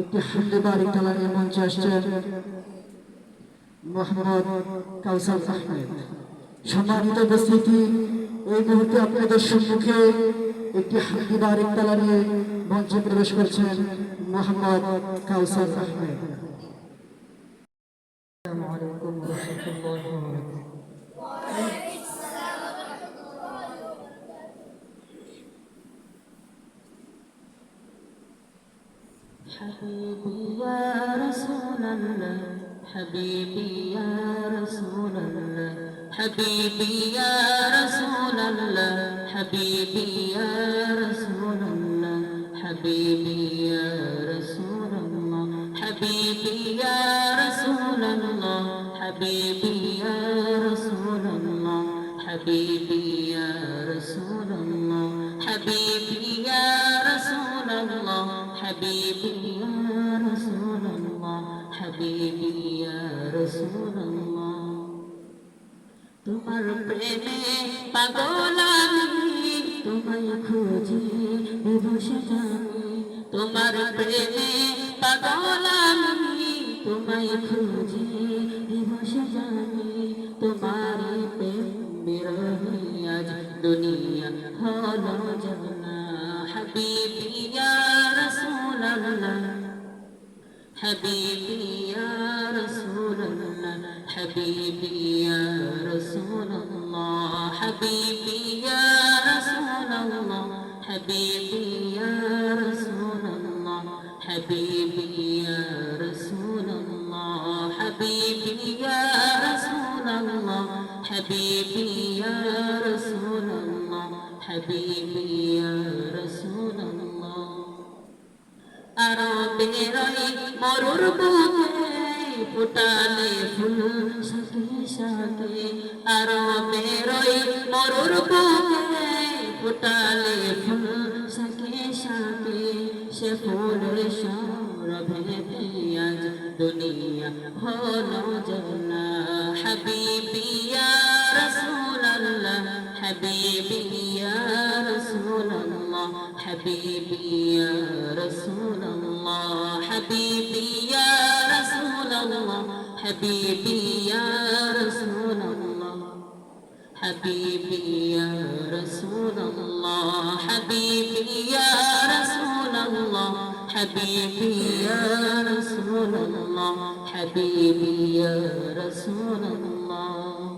একটি হামদে বাড়ি চালানিয়ে মঞ্চে আসছেন মোহাম্মদ কাউসার আহমেদ। সম্মানিত উপস্থিতি, এই মুহূর্তে আপনাদের সম্মুখে একটি হামদে বাড়ি চালানিয়ে মঞ্চে প্রবেশ করছেন মোহাম্মদ কাউসার আহমেদ। আসসালামু আলাইকুম ওয়া রাহমাতুল্লাহি ওয়া বারাকাতুহু। حبيبي يا رسول الله حبيبي يا رسول الله حبيبي يا رسول الله حبيبي يا رسول الله حبيبي يا رسول الله حبيبي يا رسول الله حبيبي يا رسول الله حبيبي يا رسول الله حبيبي يا رسول الله حبيبي يا رسول الله তোমার প্রেমে পাগল আমি তোমায় খুঁজি বসে জানি তোমার প্রেমে পাগল আমি তোমায় খুঁজি বসে জানি তোমার প্রেম বিরহে আজ দুনিয়া হলো জানা হাবিবি ইয়া রাসূলুল্লাহ حبيبي يا رسول الله حبيبي يا رسول الله حبيبي يا رسول الله حبيبي يا رسول الله حبيبي يا رسول الله حبيبي يا رسول الله حبيبي يا رسول الله حبيبي يا رسول الله আরবের মরুর বুকে ফুটালে ফুল সাথে সাথে আরবের মরুর বুকে ফুটালে ফুল সাথে সাথে সে ফুলের সৌরভে আজ দুনিয়া হলো জানা হাবিবি ইয়া রাসূলুল্লাহ হাবিবি ইয়া রাসূলুল্লাহ حبيبي يا رسول الله حبيبي يا رسول الله حبيبي يا رسول الله حبيبي يا رسول الله حبيبي يا رسول الله حبيبي يا رسول الله حبيبي يا رسول الله